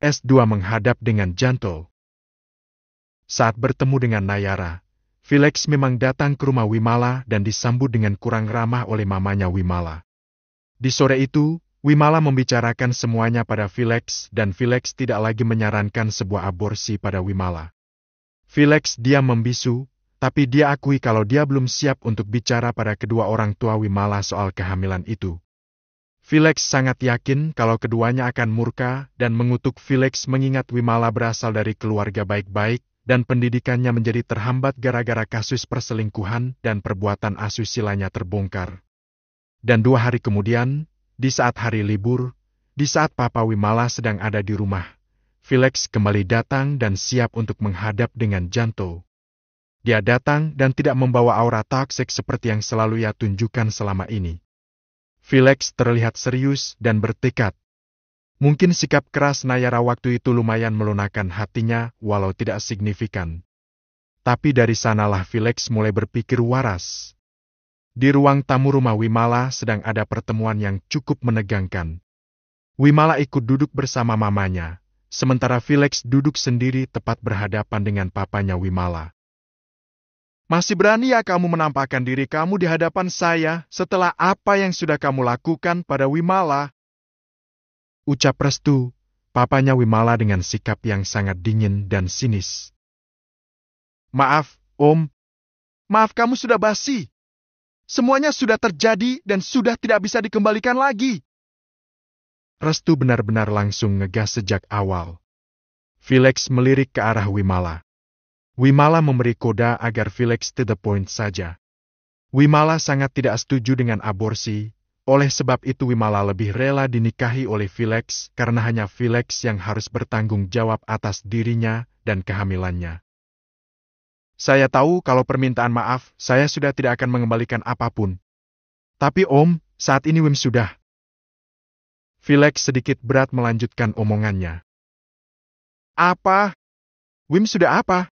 S2 menghadap dengan Janto. Saat bertemu dengan Nayara, Felix memang datang ke rumah Wimala dan disambut dengan kurang ramah oleh mamanya Wimala. Di sore itu, Wimala membicarakan semuanya pada Felix dan Felix tidak lagi menyarankan sebuah aborsi pada Wimala. Felix diam membisu, tapi dia akui kalau dia belum siap untuk bicara pada kedua orang tua Wimala soal kehamilan itu. Felix sangat yakin kalau keduanya akan murka dan mengutuk Felix mengingat Wimala berasal dari keluarga baik-baik dan pendidikannya menjadi terhambat gara-gara kasus perselingkuhan dan perbuatan asusilanya terbongkar. Dan 2 hari kemudian, di saat hari libur, di saat Papa Wimala sedang ada di rumah, Felix kembali datang dan siap untuk menghadap dengan Janto. Dia datang dan tidak membawa aura toksik seperti yang selalu ia tunjukkan selama ini. Felix terlihat serius dan bertekad. Mungkin sikap keras Nayara waktu itu lumayan melunakkan hatinya walau tidak signifikan. Tapi dari sanalah Felix mulai berpikir waras. Di ruang tamu rumah Wimala sedang ada pertemuan yang cukup menegangkan. Wimala ikut duduk bersama mamanya, sementara Felix duduk sendiri tepat berhadapan dengan papanya Wimala. Masih berani ya kamu menampakkan diri kamu di hadapan saya setelah apa yang sudah kamu lakukan pada Wimala? Ucap Restu, papanya Wimala dengan sikap yang sangat dingin dan sinis. Maaf, Om. Maaf kamu sudah basi. Semuanya sudah terjadi dan sudah tidak bisa dikembalikan lagi. Restu benar-benar langsung ngegas sejak awal. Felix melirik ke arah Wimala. Wimala memberi koda agar Felix to the point saja. Wimala sangat tidak setuju dengan aborsi. Oleh sebab itu Wimala lebih rela dinikahi oleh Felix karena hanya Felix yang harus bertanggung jawab atas dirinya dan kehamilannya. Saya tahu kalau permintaan maaf, saya sudah tidak akan mengembalikan apapun. Tapi Om, saat ini Wim sudah. Felix sedikit berat melanjutkan omongannya. Apa? Wim sudah apa?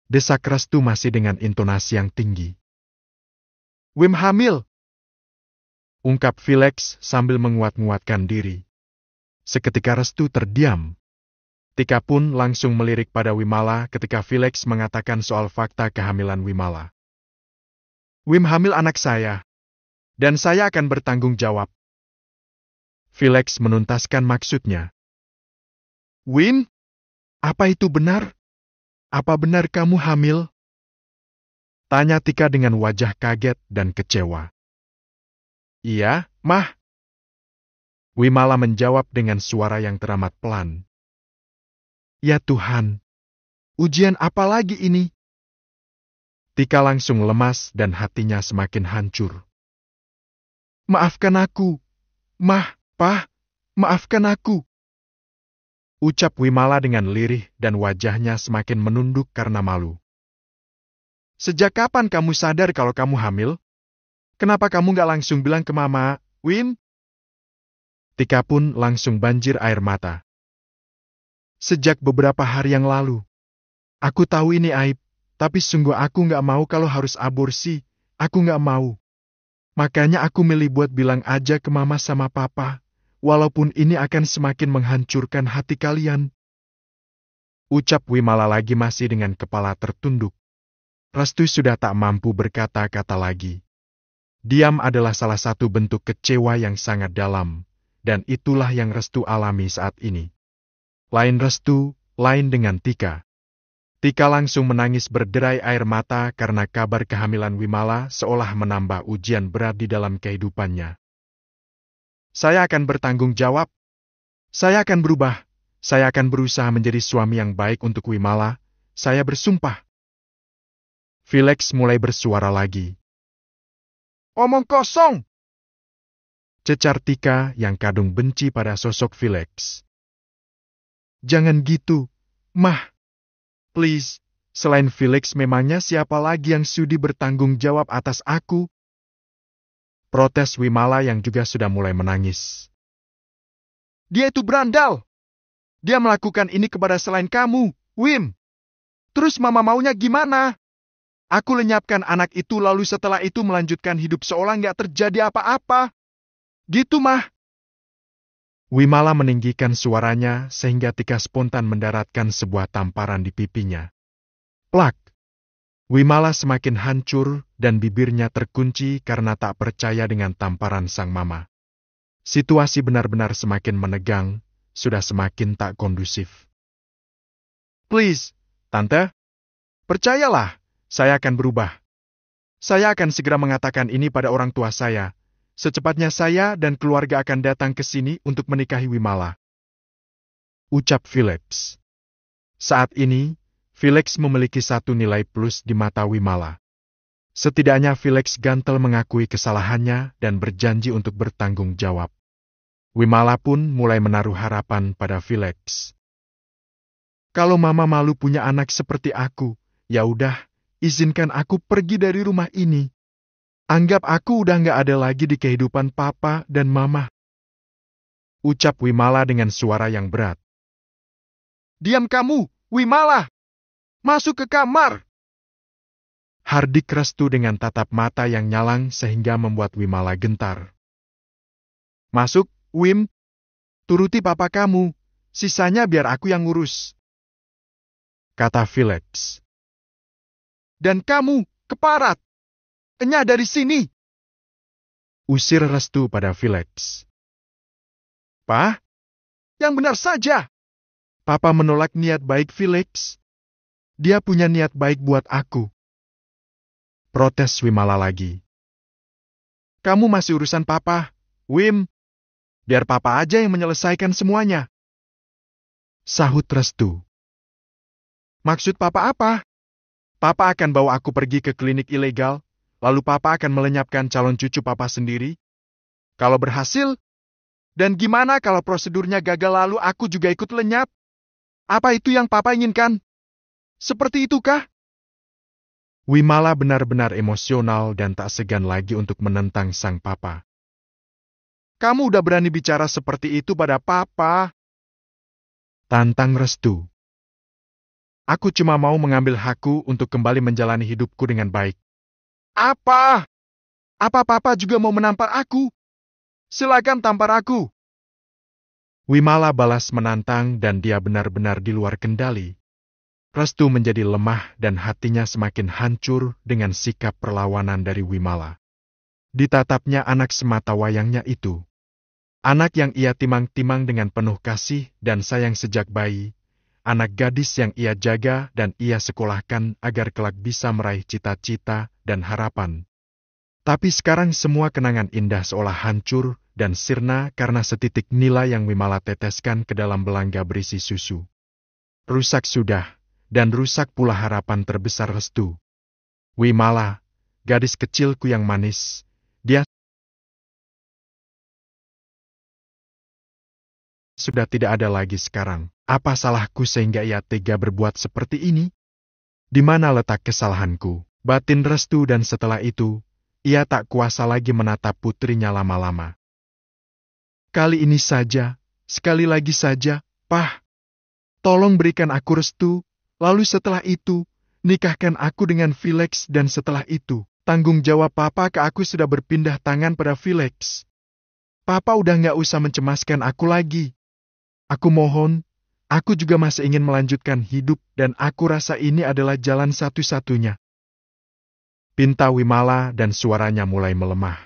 Desak Restu masih dengan intonasi yang tinggi. Wim hamil. Ungkap Felix sambil menguat-nguatkan diri. Seketika Restu terdiam. Tika pun langsung melirik pada Wimala ketika Felix mengatakan soal fakta kehamilan Wimala. Wim hamil anak saya. Dan saya akan bertanggung jawab. Felix menuntaskan maksudnya. Wim? Apa itu benar? Apa benar kamu hamil? Tanya Tika dengan wajah kaget dan kecewa. Iya, Mah. Wimala menjawab dengan suara yang teramat pelan. Ya Tuhan, ujian apa lagi ini? Tika langsung lemas dan hatinya semakin hancur. Maafkan aku, Mah, Pah, maafkan aku. Ucap Wimala dengan lirih dan wajahnya semakin menunduk karena malu. Sejak kapan kamu sadar kalau kamu hamil? Kenapa kamu gak langsung bilang ke Mama, Wim? Tika pun langsung banjir air mata. Sejak beberapa hari yang lalu. Aku tahu ini aib, tapi sungguh aku gak mau kalau harus aborsi. Aku gak mau. Makanya aku milih buat bilang aja ke Mama sama Papa, walaupun ini akan semakin menghancurkan hati kalian. Ucap Wimala lagi masih dengan kepala tertunduk. Restu sudah tak mampu berkata-kata lagi. Diam adalah salah satu bentuk kecewa yang sangat dalam, dan itulah yang Restu alami saat ini. Lain Restu, lain dengan Tika. Tika langsung menangis berderai air mata karena kabar kehamilan Wimala seolah menambah ujian berat di dalam kehidupannya. Saya akan bertanggung jawab. Saya akan berubah. Saya akan berusaha menjadi suami yang baik untuk Wimala. Saya bersumpah. Felix mulai bersuara lagi. Omong kosong! Cecar Tika yang kadung benci pada sosok Felix. Jangan gitu, Mah. Please, selain Felix memangnya siapa lagi yang sudi bertanggung jawab atas aku? Protes Wimala yang juga sudah mulai menangis. Dia itu berandal. Dia melakukan ini kepada selain kamu, Wim. Terus Mama maunya gimana? Aku lenyapkan anak itu lalu setelah itu melanjutkan hidup seolah nggak terjadi apa-apa. Gitu, Mah. Wimala meninggikan suaranya sehingga Tika spontan mendaratkan sebuah tamparan di pipinya. Plak! Wimala semakin hancur dan bibirnya terkunci karena tak percaya dengan tamparan sang mama. Situasi benar-benar semakin menegang, sudah semakin tak kondusif. Please, Tante, percayalah, saya akan berubah. Saya akan segera mengatakan ini pada orang tua saya. Secepatnya saya dan keluarga akan datang ke sini untuk menikahi Wimala. Ucap Philips. Saat ini, Felix memiliki satu nilai plus di mata Wimala. Setidaknya Felix Gantel mengakui kesalahannya dan berjanji untuk bertanggung jawab. Wimala pun mulai menaruh harapan pada Felix. Kalau mama malu punya anak seperti aku, ya udah, izinkan aku pergi dari rumah ini. Anggap aku udah nggak ada lagi di kehidupan papa dan mama. Ucap Wimala dengan suara yang berat. Diam kamu, Wimala! Masuk ke kamar! Hardik restu dengan tatap mata yang nyalang sehingga membuat Wimala gentar. Masuk, Wim. Turuti papa kamu. Sisanya biar aku yang ngurus. Kata Felix. Dan kamu, keparat. Enyah dari sini. Usir restu pada Felix. Pak, yang benar saja. Papa menolak niat baik Felix. Dia punya niat baik buat aku. Protes Wimala lagi. Kamu masih urusan papa, Wim. Biar papa aja yang menyelesaikan semuanya. Sahut restu. Maksud papa apa? Papa akan bawa aku pergi ke klinik ilegal, lalu papa akan melenyapkan calon cucu papa sendiri. Kalau berhasil, dan gimana kalau prosedurnya gagal lalu aku juga ikut lenyap? Apa itu yang papa inginkan? Seperti itukah? Wimala benar-benar emosional dan tak segan lagi untuk menentang sang papa. Kamu udah berani bicara seperti itu pada papa? Tantang restu. Aku cuma mau mengambil hakku untuk kembali menjalani hidupku dengan baik. Apa? Apa papa juga mau menampar aku? Silakan tampar aku. Wimala balas menantang dan dia benar-benar di luar kendali. Restu menjadi lemah dan hatinya semakin hancur dengan sikap perlawanan dari Wimala. Ditatapnya anak semata wayangnya itu. Anak yang ia timang-timang dengan penuh kasih dan sayang sejak bayi. Anak gadis yang ia jaga dan ia sekolahkan agar kelak bisa meraih cita-cita dan harapan. Tapi sekarang semua kenangan indah seolah hancur dan sirna karena setitik nila yang Wimala teteskan ke dalam belangga berisi susu. Rusak sudah, dan rusak pula harapan terbesar restu. Wimala, gadis kecilku yang manis, dia sudah tidak ada lagi sekarang. Apa salahku sehingga ia tega berbuat seperti ini? Di mana letak kesalahanku? Batin restu dan setelah itu, ia tak kuasa lagi menatap putrinya lama-lama. Kali ini saja, sekali lagi saja, Pah. Tolong berikan aku restu, lalu setelah itu, nikahkan aku dengan Felix dan setelah itu, tanggung jawab papa ke aku sudah berpindah tangan pada Felix. Papa udah nggak usah mencemaskan aku lagi. Aku mohon, aku juga masih ingin melanjutkan hidup dan aku rasa ini adalah jalan satu-satunya. Pinta Wimala dan suaranya mulai melemah.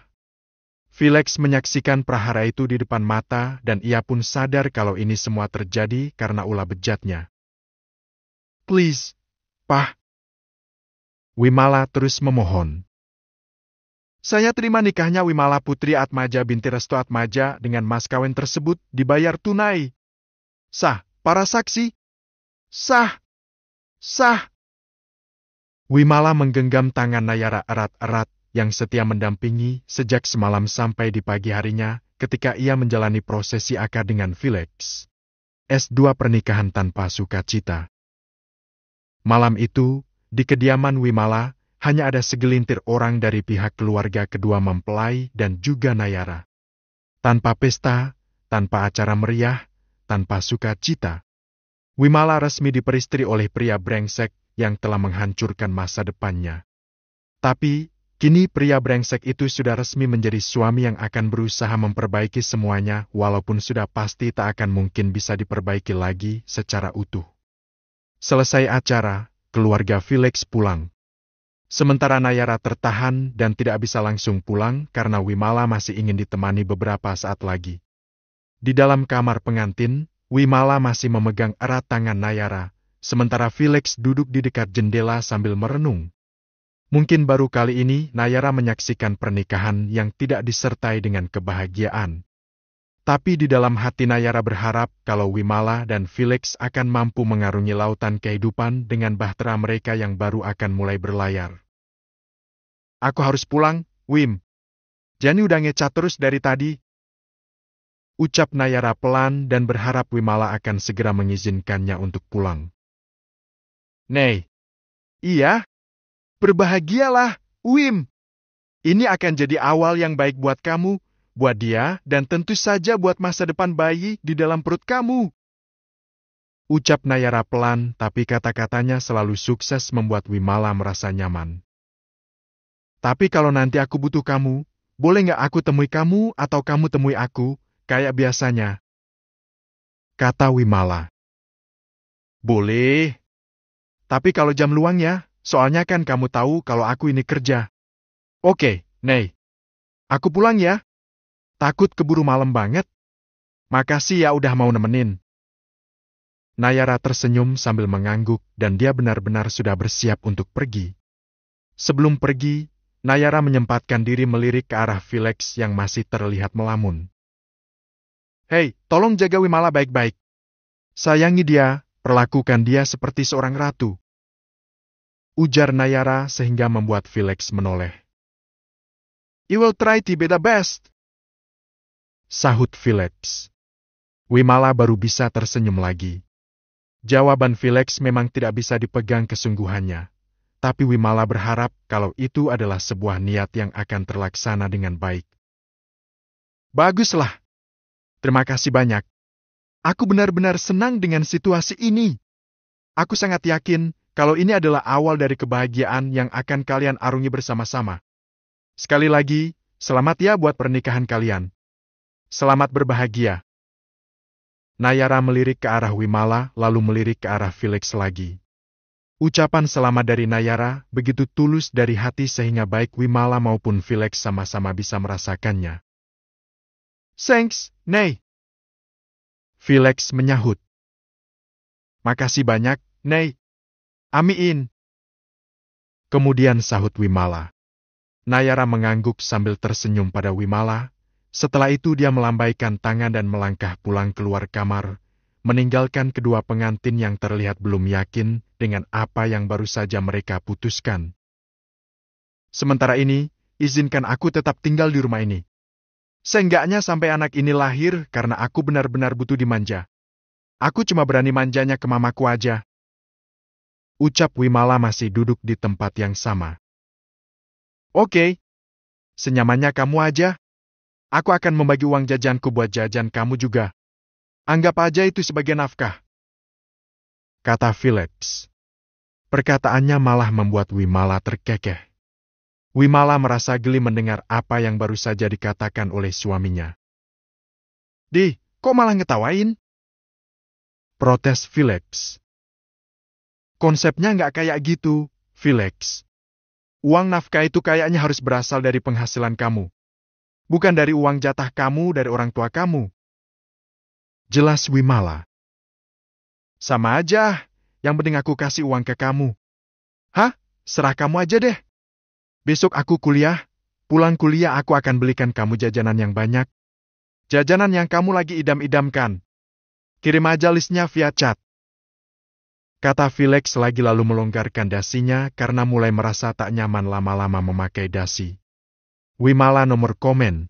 Felix menyaksikan prahara itu di depan mata dan ia pun sadar kalau ini semua terjadi karena ulah bejatnya. Please, Pah. Wimala terus memohon. Saya terima nikahnya Wimala Putri Atmaja binti Restu Atmaja dengan mas kawin tersebut dibayar tunai. Sah, para saksi. Sah. Sah. Wimala menggenggam tangan Nayara erat-erat yang setia mendampingi sejak semalam sampai di pagi harinya ketika ia menjalani prosesi akad dengan Felix. S2 pernikahan tanpa sukacita. Malam itu, di kediaman Wimala, hanya ada segelintir orang dari pihak keluarga kedua mempelai dan juga Nayara. Tanpa pesta, tanpa acara meriah, tanpa sukacita. Wimala resmi diperistri oleh pria brengsek yang telah menghancurkan masa depannya. Tapi, Kini pria brengsek itu sudah resmi menjadi suami yang akan berusaha memperbaiki semuanya, walaupun sudah pasti tak akan mungkin bisa diperbaiki lagi secara utuh. Selesai acara, keluarga Felix pulang. Sementara Nayara tertahan dan tidak bisa langsung pulang karena Wimala masih ingin ditemani beberapa saat lagi. Di dalam kamar pengantin, Wimala masih memegang erat tangan Nayara, sementara Felix duduk di dekat jendela sambil merenung. Mungkin baru kali ini Nayara menyaksikan pernikahan yang tidak disertai dengan kebahagiaan. Tapi di dalam hati Nayara berharap kalau Wimala dan Felix akan mampu mengarungi lautan kehidupan dengan bahtera mereka yang baru akan mulai berlayar. Aku harus pulang, Wim. Jani udah ngecat terus dari tadi. Ucap Nayara pelan dan berharap Wimala akan segera mengizinkannya untuk pulang. Nei. Iya. Berbahagialah, Wim. Ini akan jadi awal yang baik buat kamu, buat dia, dan tentu saja buat masa depan bayi di dalam perut kamu. Ucap Nayara pelan, tapi kata-katanya selalu sukses membuat Wimala merasa nyaman. Tapi kalau nanti aku butuh kamu, boleh nggak aku temui kamu atau kamu temui aku, kayak biasanya? Kata Wimala. Boleh. Tapi kalau jam luangnya, soalnya kan kamu tahu kalau aku ini kerja. Oke, Nei. Aku pulang ya. Takut keburu malam banget. Makasih ya udah mau nemenin. Nayara tersenyum sambil mengangguk dan dia benar-benar sudah bersiap untuk pergi. Sebelum pergi, Nayara menyempatkan diri melirik ke arah Felix yang masih terlihat melamun. Hei, tolong jaga Wimala baik-baik. Sayangi dia, perlakukan dia seperti seorang ratu. Ujar Nayara sehingga membuat Felix menoleh. I will try to be the best. Sahut Felix. Wimala baru bisa tersenyum lagi. Jawaban Felix memang tidak bisa dipegang kesungguhannya. Tapi Wimala berharap kalau itu adalah sebuah niat yang akan terlaksana dengan baik. Baguslah. Terima kasih banyak. Aku benar-benar senang dengan situasi ini. Aku sangat yakin kalau ini adalah awal dari kebahagiaan yang akan kalian arungi bersama-sama. Sekali lagi, selamat ya buat pernikahan kalian. Selamat berbahagia. Nayara melirik ke arah Wimala, lalu melirik ke arah Felix lagi. Ucapan selamat dari Nayara begitu tulus dari hati sehingga baik Wimala maupun Felix sama-sama bisa merasakannya. Thanks, Nei. Felix menyahut. Makasih banyak, Nei. Amiin. Kemudian sahut Wimala. Nayara mengangguk sambil tersenyum pada Wimala. Setelah itu dia melambaikan tangan dan melangkah pulang keluar kamar, meninggalkan kedua pengantin yang terlihat belum yakin dengan apa yang baru saja mereka putuskan. Sementara ini, izinkan aku tetap tinggal di rumah ini. Seenggaknya sampai anak ini lahir karena aku benar-benar butuh dimanja. Aku cuma berani manjanya ke mamaku aja. Ucap Wimala masih duduk di tempat yang sama. Oke. Senyamannya kamu aja. Aku akan membagi uang jajanku buat jajan kamu juga. Anggap aja itu sebagai nafkah. Kata Felix. Perkataannya malah membuat Wimala terkekeh. Wimala merasa geli mendengar apa yang baru saja dikatakan oleh suaminya. Di, kok malah ngetawain? Protes Felix. Konsepnya nggak kayak gitu, Felix. Uang nafkah itu kayaknya harus berasal dari penghasilan kamu. Bukan dari uang jatah kamu dari orang tua kamu. Jelas Wimala. Sama aja, yang penting aku kasih uang ke kamu. Hah? Serah kamu aja deh. Besok aku kuliah, pulang kuliah aku akan belikan kamu jajanan yang banyak. Jajanan yang kamu lagi idam-idamkan. Kirim aja listnya via chat. Kata Felix lagi lalu melonggarkan dasinya karena mulai merasa tak nyaman lama-lama memakai dasi. Wimala nomor komen.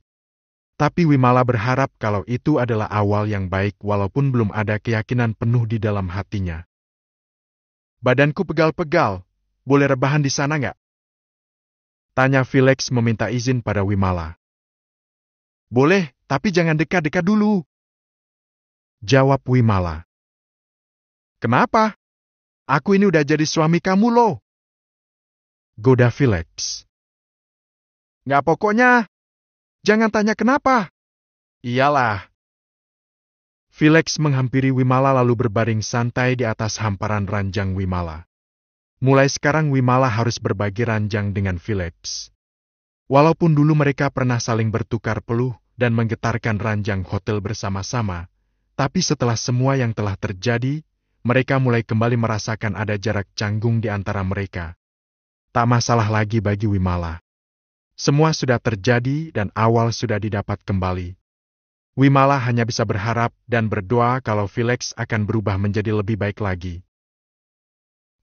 Tapi Wimala berharap kalau itu adalah awal yang baik walaupun belum ada keyakinan penuh di dalam hatinya. Badanku pegal-pegal, boleh rebahan di sana nggak? Tanya Felix meminta izin pada Wimala. Boleh, tapi jangan dekat-dekat dulu. Jawab Wimala. Kenapa? Aku ini udah jadi suami kamu loh. Goda Felix. Nggak pokoknya. Jangan tanya kenapa. Iyalah. Felix menghampiri Wimala lalu berbaring santai di atas hamparan ranjang Wimala. Mulai sekarang Wimala harus berbagi ranjang dengan Felix. Walaupun dulu mereka pernah saling bertukar peluh dan menggetarkan ranjang hotel bersama-sama, tapi setelah semua yang telah terjadi, mereka mulai kembali merasakan ada jarak canggung di antara mereka. Tak masalah lagi bagi Wimala. Semua sudah terjadi dan awal sudah didapat kembali. Wimala hanya bisa berharap dan berdoa kalau Felix akan berubah menjadi lebih baik lagi.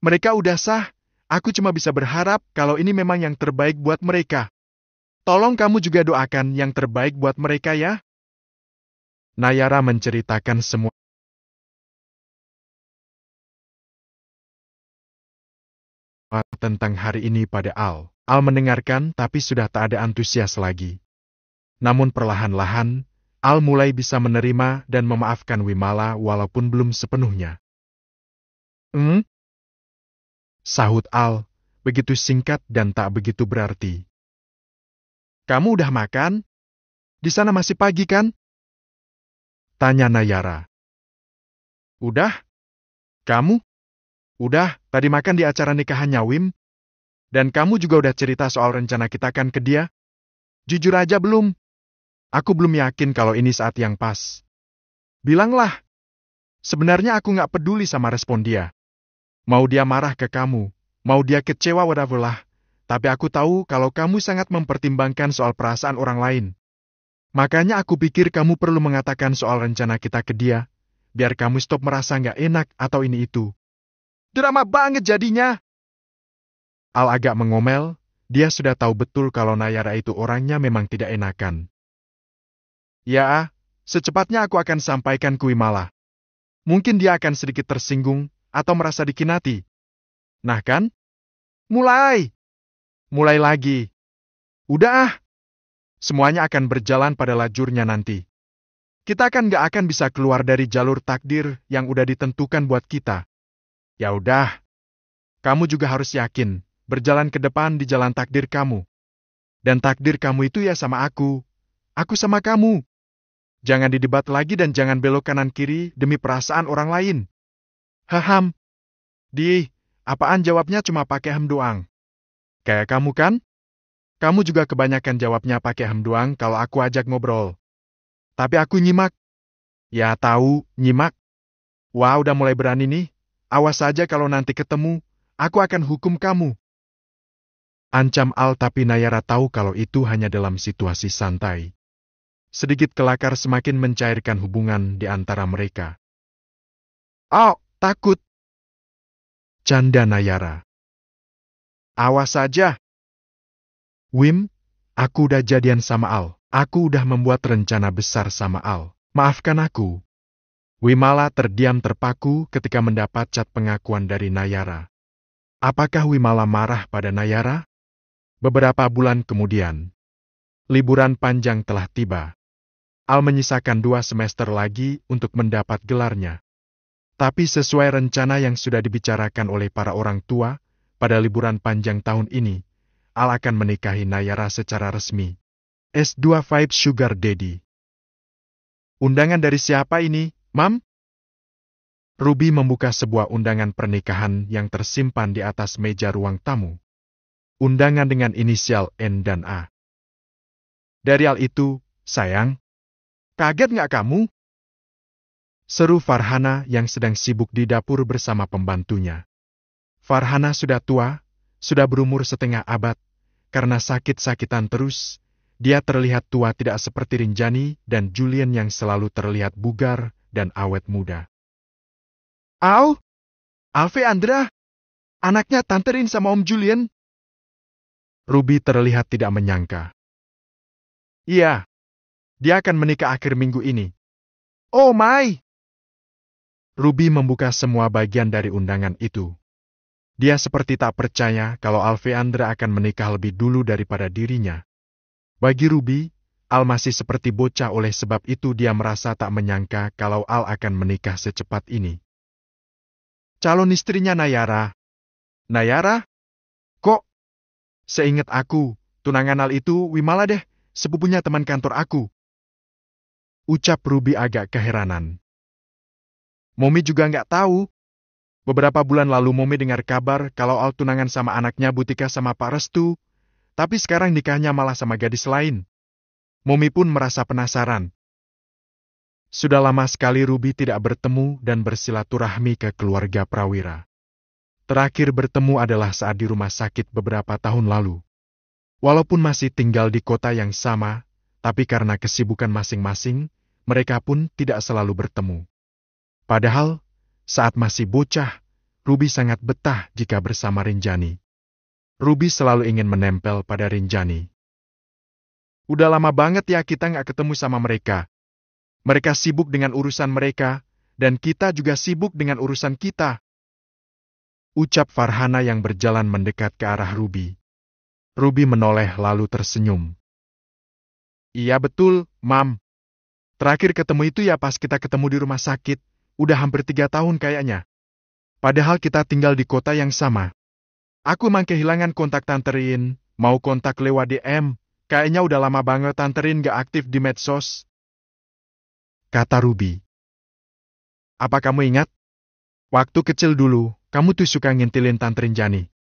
Mereka udah sah, aku cuma bisa berharap kalau ini memang yang terbaik buat mereka. Tolong kamu juga doakan yang terbaik buat mereka ya. Nayara menceritakan semua tentang hari ini pada Al. Al mendengarkan tapi sudah tak ada antusias lagi. Namun perlahan-lahan, Al mulai bisa menerima dan memaafkan Wimala walaupun belum sepenuhnya. Sahut Al, begitu singkat dan tak begitu berarti. Kamu udah makan? Di sana masih pagi kan? Tanya Nayara. Udah? Kamu? Udah, tadi makan di acara nikahannya Wim? Dan kamu juga udah cerita soal rencana kita kan ke dia? Jujur aja belum? Aku belum yakin kalau ini saat yang pas. Bilanglah. Sebenarnya aku nggak peduli sama respon dia. Mau dia marah ke kamu, mau dia kecewa whatever lah. Tapi aku tahu kalau kamu sangat mempertimbangkan soal perasaan orang lain. Makanya aku pikir kamu perlu mengatakan soal rencana kita ke dia, biar kamu stop merasa nggak enak atau ini itu. Drama banget jadinya. Al agak mengomel, dia sudah tahu betul kalau Nayara itu orangnya memang tidak enakan. Ya, secepatnya aku akan sampaikan ke Wimala. Mungkin dia akan sedikit tersinggung atau merasa dikinati. Nah kan? Mulai lagi. Udah ah. Semuanya akan berjalan pada lajurnya nanti. Kita kan gak akan bisa keluar dari jalur takdir yang udah ditentukan buat kita. Ya udah. Kamu juga harus yakin, berjalan ke depan di jalan takdir kamu. Dan takdir kamu itu ya sama aku sama kamu. Jangan didebat lagi dan jangan belok kanan kiri demi perasaan orang lain. Haham. Apaan jawabnya cuma pakai hem doang. Kayak kamu kan? Kamu juga kebanyakan jawabnya pakai hem doang kalau aku ajak ngobrol. Tapi aku nyimak. Ya tahu, nyimak. Wah, udah mulai berani nih. Awas saja kalau nanti ketemu, aku akan hukum kamu. Ancam Al, tapi Nayara tahu kalau itu hanya dalam situasi santai. Sedikit kelakar semakin mencairkan hubungan di antara mereka. Oh, takut. Canda Nayara. Awas saja. Wim, aku udah jadian sama Al. Aku udah membuat rencana besar sama Al. Maafkan aku. Wimala terdiam terpaku ketika mendapat cat pengakuan dari Nayara. Apakah Wimala marah pada Nayara? Beberapa bulan kemudian, liburan panjang telah tiba. Al menyisakan 2 semester lagi untuk mendapat gelarnya. Tapi sesuai rencana yang sudah dibicarakan oleh para orang tua, pada liburan panjang tahun ini, Al akan menikahi Nayara secara resmi. S2 Vibe Sugar Daddy. Undangan dari siapa ini, Mam? Ruby membuka sebuah undangan pernikahan yang tersimpan di atas meja ruang tamu. Undangan dengan inisial N dan A. Dari Al itu, sayang. Kaget nggak kamu? Seru Farhana yang sedang sibuk di dapur bersama pembantunya. Farhana sudah tua, sudah berumur setengah abad. Karena sakit-sakitan terus, dia terlihat tua tidak seperti Rinjani dan Julian yang selalu terlihat bugar dan awet muda. Alve Andra, anaknya Tante Rin sama Om Julian. Ruby terlihat tidak menyangka. Iya, dia akan menikah akhir minggu ini. Oh my! Ruby membuka semua bagian dari undangan itu. Dia seperti tak percaya kalau Alve Andra akan menikah lebih dulu daripada dirinya. Bagi Ruby, Al masih seperti bocah, oleh sebab itu dia merasa tak menyangka kalau Al akan menikah secepat ini. Calon istrinya Nayara. Nayara? Kok? Seingat aku, tunangan Al itu Wimala deh, sepupunya teman kantor aku. Ucap Ruby agak keheranan. Momi juga nggak tahu. Beberapa bulan lalu Momi dengar kabar kalau Al tunangan sama anaknya Butika sama Pak Restu, tapi sekarang nikahnya malah sama gadis lain. Momi pun merasa penasaran. Sudah lama sekali Ruby tidak bertemu dan bersilaturahmi ke keluarga Prawira. Terakhir bertemu adalah saat di rumah sakit beberapa tahun lalu. Walaupun masih tinggal di kota yang sama, tapi karena kesibukan masing-masing, mereka pun tidak selalu bertemu. Padahal, saat masih bocah, Ruby sangat betah jika bersama Rinjani. Ruby selalu ingin menempel pada Rinjani. Udah lama banget ya kita nggak ketemu sama mereka. Mereka sibuk dengan urusan mereka, dan kita juga sibuk dengan urusan kita. Ucap Farhana yang berjalan mendekat ke arah Ruby. Ruby menoleh lalu tersenyum. Iya betul, Mam. Terakhir ketemu itu ya pas kita ketemu di rumah sakit, udah hampir 3 tahun kayaknya. Padahal kita tinggal di kota yang sama. Aku emang kehilangan kontak Tante Rin, mau kontak lewat DM, kayaknya udah lama banget Tante Rin gak aktif di medsos. Kata Ruby. Apa kamu ingat? Waktu kecil dulu, kamu tuh suka ngintilin Tante Rinjani.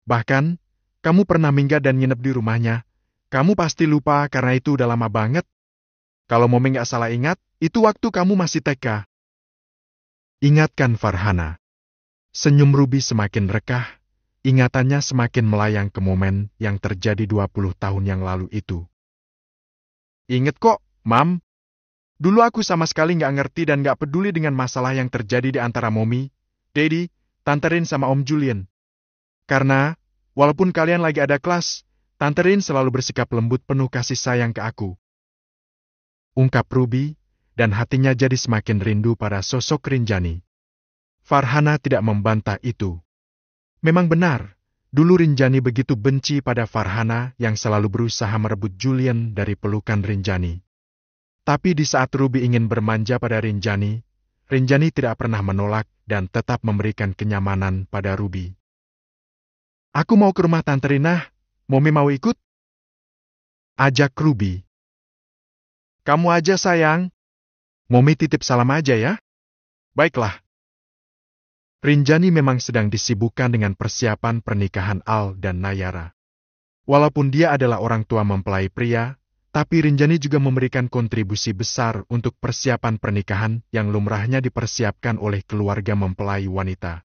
Bahkan, kamu pernah minggat dan nginep di rumahnya. Kamu pasti lupa karena itu udah lama banget. Kalau Momi nggak salah ingat, itu waktu kamu masih TK. Ingatkan Farhana. Senyum Ruby semakin rekah, ingatannya semakin melayang ke momen yang terjadi 20 tahun yang lalu itu. Ingat kok, Mam. Dulu aku sama sekali nggak ngerti dan nggak peduli dengan masalah yang terjadi di antara Momi, Daddy, Tante Rin sama Om Julian. Karena, walaupun kalian lagi ada kelas, Tante Rin selalu bersikap lembut penuh kasih sayang ke aku. Ungkap Ruby, dan hatinya jadi semakin rindu pada sosok Rinjani. Farhana tidak membantah itu. Memang benar, dulu Rinjani begitu benci pada Farhana yang selalu berusaha merebut Julian dari pelukan Rinjani. Tapi di saat Ruby ingin bermanja pada Rinjani, Rinjani tidak pernah menolak dan tetap memberikan kenyamanan pada Ruby. Aku mau ke rumah Tante Rina, Momi mau ikut? Ajak Ruby. Kamu aja sayang. Momi titip salam aja ya. Baiklah. Rinjani memang sedang disibukkan dengan persiapan pernikahan Al dan Nayara. Walaupun dia adalah orang tua mempelai pria, tapi Rinjani juga memberikan kontribusi besar untuk persiapan pernikahan yang lumrahnya dipersiapkan oleh keluarga mempelai wanita.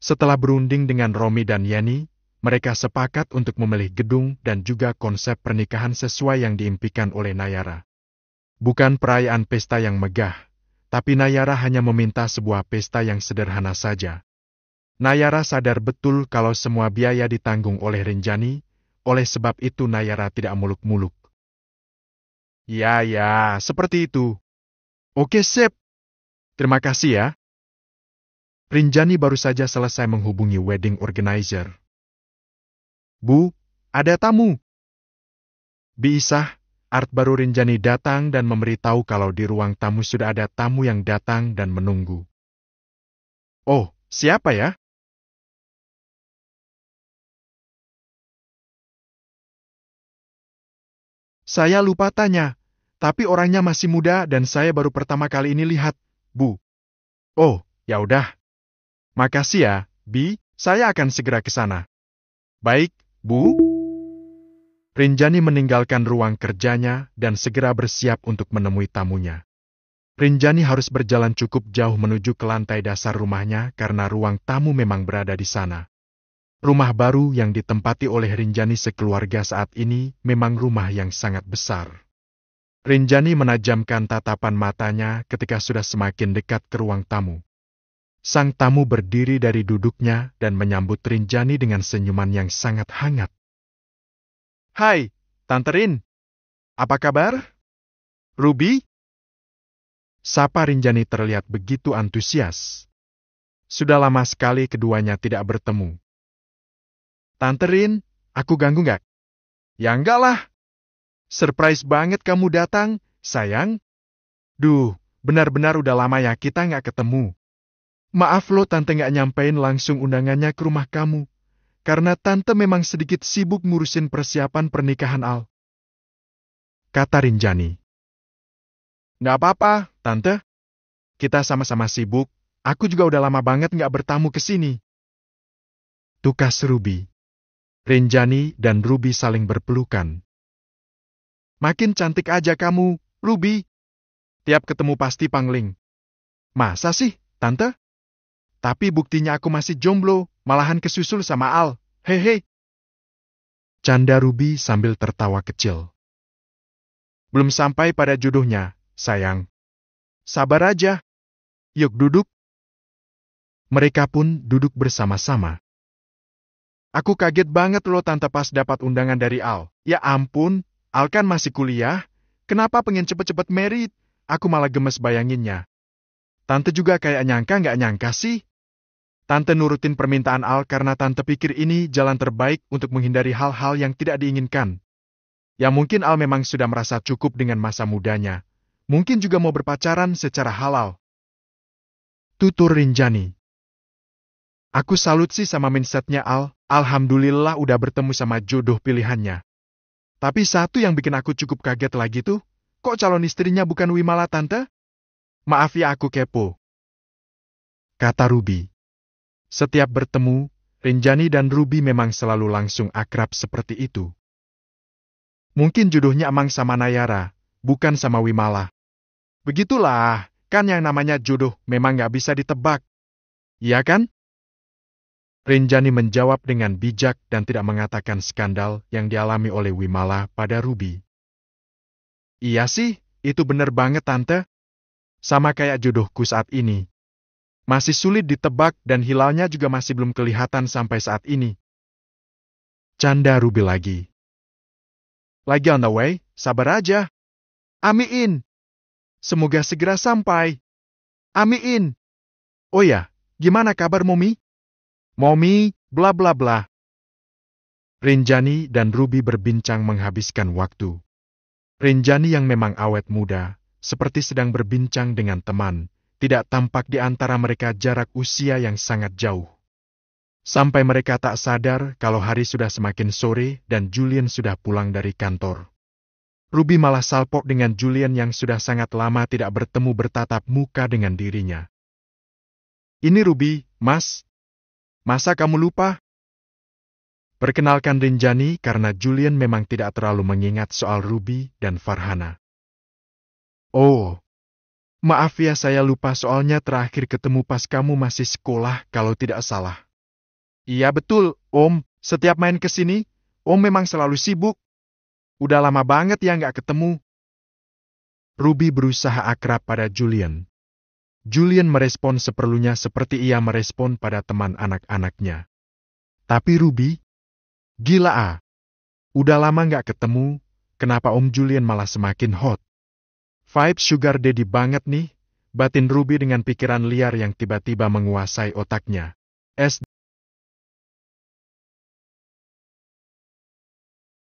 Setelah berunding dengan Romi dan Yeni, mereka sepakat untuk memilih gedung dan juga konsep pernikahan sesuai yang diimpikan oleh Nayara. Bukan perayaan pesta yang megah, tapi Nayara hanya meminta sebuah pesta yang sederhana saja. Nayara sadar betul kalau semua biaya ditanggung oleh Rinjani, oleh sebab itu Nayara tidak muluk-muluk. Ya, seperti itu. Oke, sip. Terima kasih ya. Rinjani baru saja selesai menghubungi wedding organizer. Bu, ada tamu. Biisah, Art baru Rinjani datang dan memberitahu kalau di ruang tamu sudah ada tamu yang datang dan menunggu. Oh, siapa ya? Saya lupa tanya, tapi orangnya masih muda dan saya baru pertama kali ini lihat, Bu. Oh, ya udah. Makasih ya, Bi, saya akan segera ke sana. Baik, Bu. Rinjani meninggalkan ruang kerjanya dan segera bersiap untuk menemui tamunya. Rinjani harus berjalan cukup jauh menuju ke lantai dasar rumahnya karena ruang tamu memang berada di sana. Rumah baru yang ditempati oleh Rinjani sekeluarga saat ini memang rumah yang sangat besar. Rinjani menajamkan tatapan matanya ketika sudah semakin dekat ke ruang tamu. Sang tamu berdiri dari duduknya dan menyambut Rinjani dengan senyuman yang sangat hangat. Hai, Tante Rin. Apa kabar? Ruby? Sapa Rinjani terlihat begitu antusias. Sudah lama sekali keduanya tidak bertemu. Tante Rin, aku ganggu nggak? Ya enggak lah. Surprise banget kamu datang, sayang. Duh, benar-benar udah lama ya kita nggak ketemu. Maaf loh Tante nggak nyampein langsung undangannya ke rumah kamu. karena Tante memang sedikit sibuk ngurusin persiapan pernikahan Al. Kata Rinjani. Nggak apa-apa, Tante. Kita sama-sama sibuk. Aku juga udah lama banget nggak bertamu ke sini. Tukas Ruby. Rinjani dan Ruby saling berpelukan. Makin cantik aja kamu, Ruby. Tiap ketemu pasti pangling. Masa sih, Tante? Tapi buktinya aku masih jomblo, malahan kesusul sama Al. Hehe. Canda Ruby sambil tertawa kecil. Belum sampai pada jodohnya, sayang. Sabar aja. Yuk duduk. Mereka pun duduk bersama-sama. Aku kaget banget loh Tante pas dapat undangan dari Al. Ya ampun, Al kan masih kuliah. Kenapa pengen cepet-cepet married? Aku malah gemes bayanginnya. Tante juga kayak nyangka nggak nyangka sih. Tante nurutin permintaan Al karena Tante pikir ini jalan terbaik untuk menghindari hal-hal yang tidak diinginkan. Ya mungkin Al memang sudah merasa cukup dengan masa mudanya. Mungkin juga mau berpacaran secara halal. Tutur Rinjani. Aku salut sih sama mindsetnya Al. Alhamdulillah udah bertemu sama jodoh pilihannya. Tapi satu yang bikin aku cukup kaget lagi tuh, kok calon istrinya bukan Wimala Tante? Maaf ya aku kepo. Kata Ruby. Setiap bertemu, Rinjani dan Ruby memang selalu langsung akrab seperti itu. Mungkin jodohnya emang sama Nayara, bukan sama Wimala. Begitulah, kan yang namanya jodoh memang nggak bisa ditebak. Iya kan? Rinjani menjawab dengan bijak dan tidak mengatakan skandal yang dialami oleh Wimala pada Ruby. Iya sih, itu bener banget Tante. Sama kayak jodohku saat ini. Masih sulit ditebak dan hilalnya juga masih belum kelihatan sampai saat ini. Canda Ruby lagi. Lagi on the way, sabar aja. Amin. Semoga segera sampai. Amin. Oh ya, gimana kabar Momi? Momi, bla bla bla. Rinjani dan Ruby berbincang menghabiskan waktu. Rinjani yang memang awet muda, seperti sedang berbincang dengan teman, tidak tampak di antara mereka jarak usia yang sangat jauh. Sampai mereka tak sadar kalau hari sudah semakin sore dan Julian sudah pulang dari kantor. Ruby malah salpok dengan Julian yang sudah sangat lama tidak bertemu bertatap muka dengan dirinya. Ini Ruby, Mas. Masa kamu lupa? Perkenalkan Rinjani karena Julian memang tidak terlalu mengingat soal Ruby dan Farhana. Oh, maaf ya saya lupa soalnya terakhir ketemu pas kamu masih sekolah kalau tidak salah. Iya betul, Om. Setiap main ke sini, Om memang selalu sibuk. Udah lama banget ya nggak ketemu. Ruby berusaha akrab pada Julian. Julian merespon seperlunya seperti ia merespon pada teman anak-anaknya. Tapi Ruby, gila ah. Udah lama nggak ketemu, kenapa Om Julian malah semakin hot? Vibe sugar daddy banget nih, batin Ruby dengan pikiran liar yang tiba-tiba menguasai otaknya.